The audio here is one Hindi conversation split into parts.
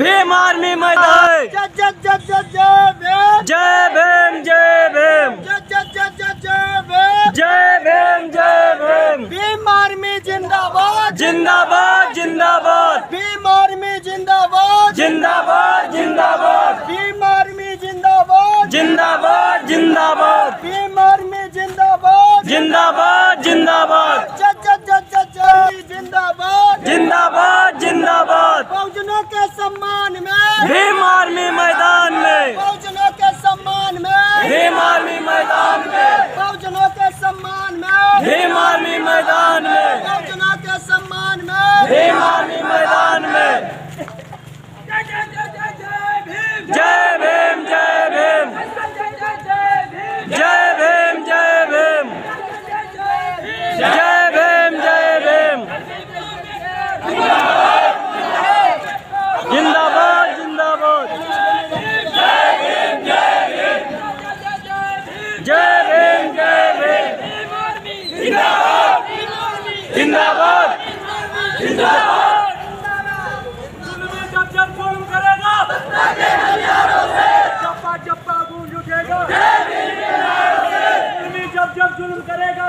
भीम आर्मी मैदान। जय जय जय जय जय भीम। जय भीम जय भीम। जय जय जय जय जय भीम। जय भीम जय भीम। भीम आर्मी जिंदाबाद जिंदाबाद जिंदाबाद। भीम आर्मी जिंदाबाद जिंदाबाद जिंदाबाद। भीम आर्मी जिंदाबाद जिंदाबाद जिंदाबाद। भीम आर्मी जिंदाबाद जिंदाबाद जिंदाबाद। जय जय जय जय जय जिंदाबाद जिंदाबाद जिंदाबाद। बहुजनों के सम्मान में भीम आर्मी मैदान में। बहुजनों के सम्मान में भीम आर्मी मैदान में। बहुजनों के सम्मान में भीम आर्मी मैदान में। बहुजनों के सम्मान में भीम आर्मी मैदान में। जय जय जय जय जय भीम। जय भीम जय भीम। जय भीम जय भीम जय भीम। जय भीम जय भीम। जिंदाबाद जिंदाबाद। जय भीम जय भीम। जिंदाबाद जिंदाबाद। जब जब जुल्म करेगा चप्पा चप्पा गूंज उठेगा। जब जब जुल्म करेगा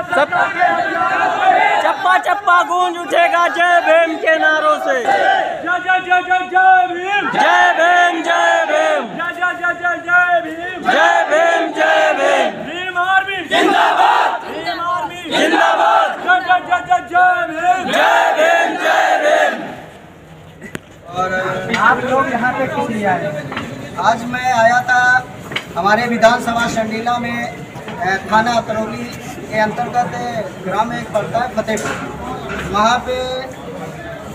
चप्पा चप्पा गूंज उठेगा जय भीम के नारों से। जय जय जय जय जय भीम। जय भीम जय भीम। जय जय जय जय जय भीम। जय भीम जय भीम। भीम आर्मी जिंदाबाद भीम आर्मी जिंदाबाद। जय जय जय जय जय भीम। जय भीम जय भीम। और आप लोग यहाँ पे किस लिए आए? आज मैं आया था हमारे विधानसभा शंडीला में थाना अतरौली के अंतर्गत ग्राम एक पड़ता है फतेहपुर। वहाँ पे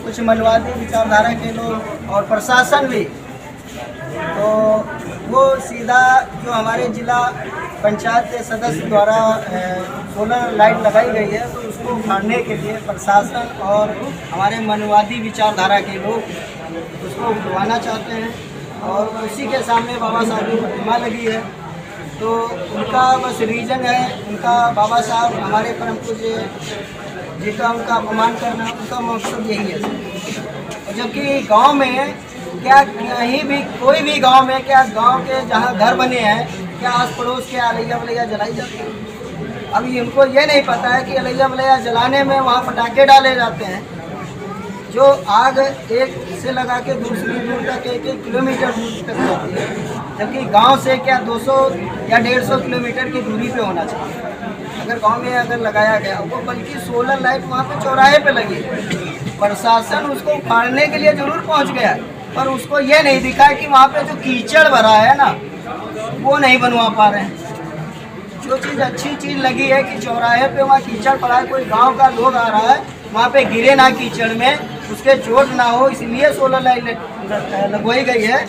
कुछ मनवादी विचारधारा के लोग और प्रशासन भी, तो वो सीधा जो हमारे जिला पंचायत के सदस्य द्वारा सोलर लाइट लगाई गई है, तो उसको उखाड़ने के लिए प्रशासन और हमारे मनवादी विचारधारा के लोग उसको उखड़वाना चाहते हैं। और उसी के सामने बाबा साहब की प्रतिमा लगी है, तो उनका बस रीज़न है, उनका बाबा साहब हमारे परम पूज्य जी का उनका अपमान करना, उनका मकसद यही है। और जबकि गांव में क्या कहीं भी कोई भी गांव में क्या गांव के जहां घर बने हैं क्या आस पड़ोस के अलैया वलैया जलाई जाती है। अभी उनको ये नहीं पता है कि अलैया वलैया जलाने में वहाँ पटाखे डाले जाते हैं जो आग एक से लगा के दूसरी दूर तक 1-1 किलोमीटर दूर तक जाती है, जबकि गांव से क्या 200 या 150 किलोमीटर की दूरी पे होना चाहिए। अगर गांव में अगर लगाया गया वो, बल्कि सोलर लाइट वहाँ पे चौराहे पे लगी, प्रशासन उसको उखाड़ने के लिए जरूर पहुँच गया, पर उसको ये नहीं दिखा कि वहाँ पे जो कीचड़ भरा है ना, वो नहीं बनवा पा रहे हैं। जो चीज़ अच्छी चीज़ लगी है कि चौराहे पे वहाँ कीचड़ पड़ा है, कोई गांव का लोग आ रहा है वहाँ पे गिरे ना कीचड़ में, उसके चोट ना हो, इसलिए सोलर लाइट लगवाई गई है।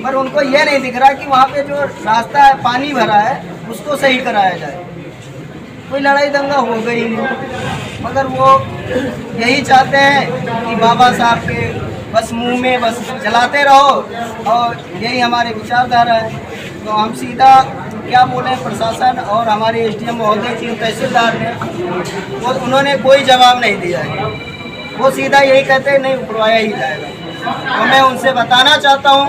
पर उनको ये नहीं दिख रहा कि वहाँ पे जो रास्ता है पानी भरा है उसको सही कराया जाए। कोई लड़ाई दंगा हो गई नहीं, मगर वो यही चाहते हैं कि बाबा साहब के बस मुंह में बस जलाते रहो, और यही हमारे विचारधारा है। तो हम सीधा क्या बोले, प्रशासन और हमारे एसडीएम महोदय की तहसीलदार ने उन्होंने कोई जवाब नहीं दिया है। वो सीधा यही कहते हैं नहीं उखड़वाया ही जाएगा। तो मैं उनसे बताना चाहता हूँ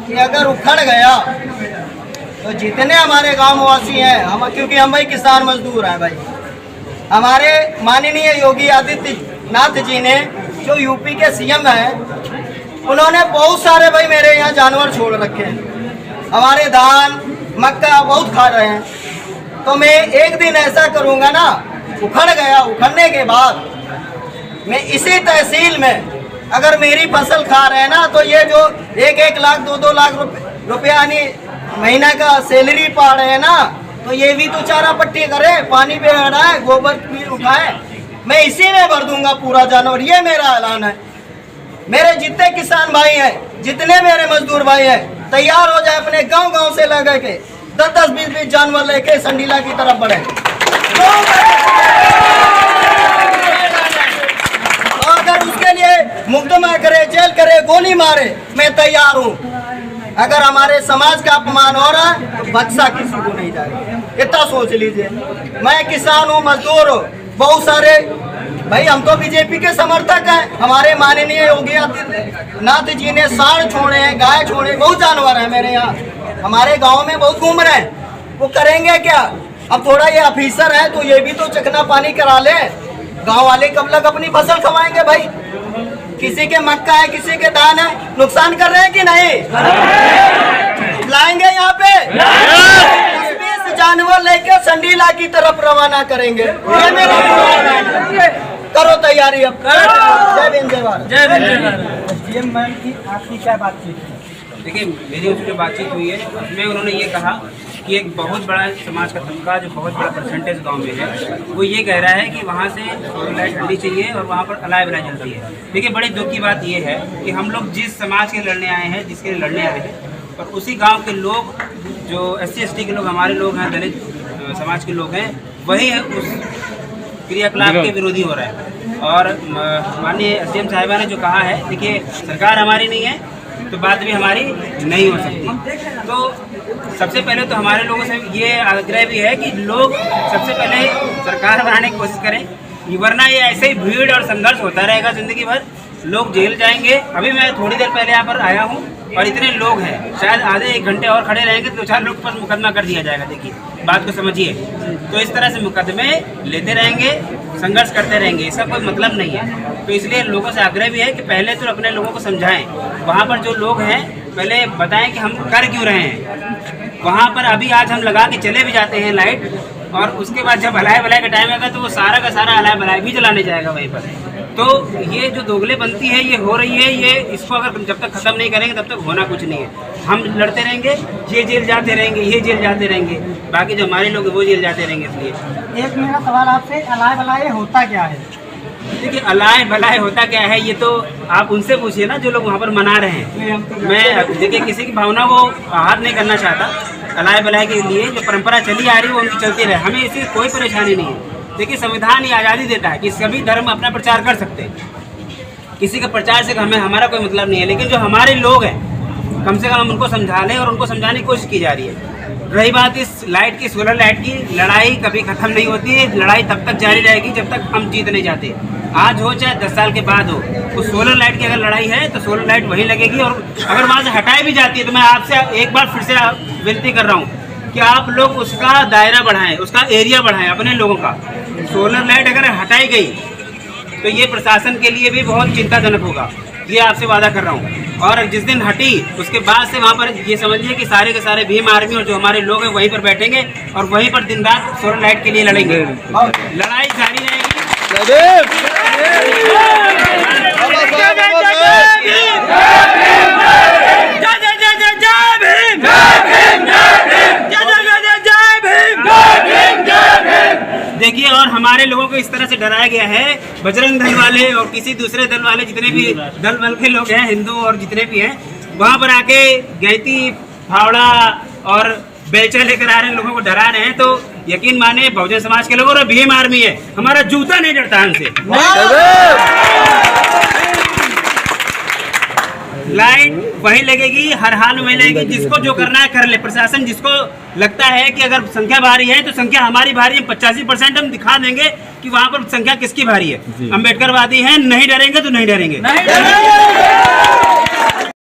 कि अगर उखड़ गया तो जितने हमारे गाँव वासी हैं, हम क्योंकि हम भाई किसान मजदूर हैं भाई, हमारे माननीय योगी आदित्यनाथ जी ने जो यूपी के सीएम हैं, उन्होंने बहुत सारे भाई मेरे यहाँ जानवर छोड़ रखे हैं, हमारे धान मक्का बहुत खा रहे हैं। तो मैं एक दिन ऐसा करूँगा ना, उखड़ गया, उखड़ने के बाद मैं इसी तहसील में अगर मेरी फसल खा रहे हैं ना, तो ये जो 1-1 लाख 2-2 लाख रुपया यानी महीना का सैलरी पा रहे हैं ना, तो ये भी तो चारा पट्टी करे, पानी पे हटाए, गोबर भी उठाए, मैं इसी में भर दूंगा पूरा जानवर। ये मेरा ऐलान है। मेरे जितने किसान भाई हैं, जितने मेरे मजदूर भाई हैं, तैयार हो जाए, अपने गांव-गांव से लगा के 10-10, 20-20 जानवर लेके संडीला की तरफ बढ़े। और अगर उसके लिए मुकदमा करे, जेल करे, गोली मारे, मैं तैयार हूँ। अगर हमारे समाज का अपमान हो रहा है तो बख्शा किसी को नहीं जाएगा, इतना सोच लीजिए। मैं किसान हूँ, मजदूर हूँ, बहुत सारे भाई हम तो बीजेपी के समर्थक हैं। हमारे माननीय योगी आदित्यनाथ जी ने सांड छोड़े हैं, गाय छोड़े, बहुत जानवर हैं मेरे यहाँ, हमारे गांव में बहुत घूम रहे हैं। वो करेंगे क्या? अब थोड़ा ये ऑफिसर है तो ये भी तो चकना पानी करा ले। गांव वाले कब तक अपनी फसल खवाएंगे भाई? किसी के मक्का है, किसी के धान है, नुकसान कर रहे हैं कि नहीं? लाएंगे यहाँ पे 20 जानवर लेके संडीला की तरफ रवाना करेंगे। ये मेरा करो तैयारी अब। जय भीम जय भारत। जय भीम जय भारत। सीएम मैम की आपकी क्या बातचीत? देखिए, मेरी उनसे बातचीत हुई है, उसमें उन्होंने ये कहा कि एक बहुत बड़ा समाज का तबका जो बहुत बड़ा परसेंटेज गांव में है, वो ये कह रहा है कि वहाँ से सोलर लाइट हटनी चाहिए और वहाँ पर अलाय बलाई जलती है। देखिए, बड़ी दुख की बात ये है कि हम लोग जिस समाज के लड़ने आए हैं, जिसके लिए लड़ने आए हैं, और उसी गाँव के लोग जो SC ST के लोग, हमारे लोग हैं, दलित समाज के लोग हैं, वही है उस क्रियाकलाप के विरोधी हो रहे हैं। और माननीय CM साहिबा ने जो कहा है, देखिए सरकार हमारी नहीं है तो बात भी हमारी नहीं हो सकती। तो सबसे पहले तो हमारे लोगों से ये आग्रह भी है कि लोग सबसे पहले सरकार बनाने की कोशिश करें, वरना ये ऐसे ही भीड़ और संघर्ष होता रहेगा जिंदगी भर। लोग जेल जाएंगे। अभी मैं थोड़ी देर पहले यहाँ पर आया हूँ और इतने लोग हैं, शायद आधे 1 घंटे और खड़े रहेंगे तो 4 लोग पर मुकदमा कर दिया जाएगा। देखिए बात को समझिए। तो इस तरह से मुकदमे लेते रहेंगे, संघर्ष करते रहेंगे, इसका कोई मतलब नहीं है। तो इसलिए लोगों से आग्रह भी है कि पहले तो अपने लोगों को समझाएं, वहाँ पर जो लोग हैं पहले बताएं कि हम कर क्यों रहे हैं। वहाँ पर अभी आज हम लगा के चले भी जाते हैं लाइट, और उसके बाद जब अलाय बलाय का टाइम आएगा तो वो सारा का सारा अलाय बलाय भी जलाने जाएगा वहीं पर। तो ये जो दोगले बनती है ये हो रही है, ये इसको अगर जब तक खत्म नहीं करेंगे तब तक होना कुछ नहीं है। हम लड़ते रहेंगे, ये जेल जाते रहेंगे, ये जेल जाते रहेंगे, बाकी जो हमारे लोग वो जेल जाते रहेंगे। इसलिए एक मेरा सवाल आपसे, अलाय बलाय होता क्या है? देखिए, अलाय बलाय होता क्या है ये तो आप उनसे पूछिए ना, जो लोग वहाँ पर मना रहे हैं। मैं देखिए किसी की भावना को आहत नहीं करना चाहता। अलाय बलाय के लिए जो परंपरा चली आ रही है वो उनकी चलती रहे, हमें इससे कोई परेशानी नहीं है। देखिए, संविधान ये आज़ादी देता है कि सभी धर्म अपना प्रचार कर सकते हैं, किसी का प्रचार से हमारा कोई मतलब नहीं है। लेकिन जो हमारे लोग हैं, कम से कम हम उनको समझा लें, और उनको समझाने की कोशिश की जा रही है। रही बात इस लाइट की, सोलर लाइट की, लड़ाई कभी खत्म नहीं होती है। लड़ाई तब तक जारी रहेगी जब तक हम जीत नहीं जाते। आज हो चाहे 10 साल के बाद हो, तो सोलर लाइट की अगर लड़ाई है तो सोलर लाइट वहीं लगेगी। और अगर वहाँ से हटाई भी जाती है तो मैं आपसे एक बार फिर से विनती कर रहा हूँ कि आप लोग उसका दायरा बढ़ाएं, उसका एरिया बढ़ाएं अपने लोगों का। सोलर लाइट अगर हटाई गई तो ये प्रशासन के लिए भी बहुत चिंताजनक होगा, ये आपसे वादा कर रहा हूँ। और जिस दिन हटी उसके बाद से वहाँ पर ये समझिए कि सारे के सारे भीम आर्मी और जो हमारे लोग हैं वहीं पर बैठेंगे और वहीं पर दिन रात सोलर लाइट के लिए लड़ेंगे। लड़ाई जारी रहेगी। देखिए, और हमारे लोगों को इस तरह से डराया गया है, बजरंग दल वाले और किसी दूसरे दल वाले, जितने भी दल बल के लोग हैं, हिंदू और जितने भी हैं, वहाँ पर आके गैती, फावड़ा और बेलचा लेकर आ रहे हैं, लोगों को डरा रहे हैं। तो यकीन माने बहुजन समाज के लोग और भीम आर्मी है, हमारा जूता नहीं डरता हमसे। लाइट वही लगेगी, हर हाल में लगेगी। जिसको जो करना है कर ले। प्रशासन जिसको लगता है कि अगर संख्या भारी है तो संख्या हमारी भारी है, 85% हम दिखा देंगे कि वहाँ पर संख्या किसकी भारी है। अम्बेडकरवादी हैं, नहीं डरेंगे तो नहीं डरेंगे।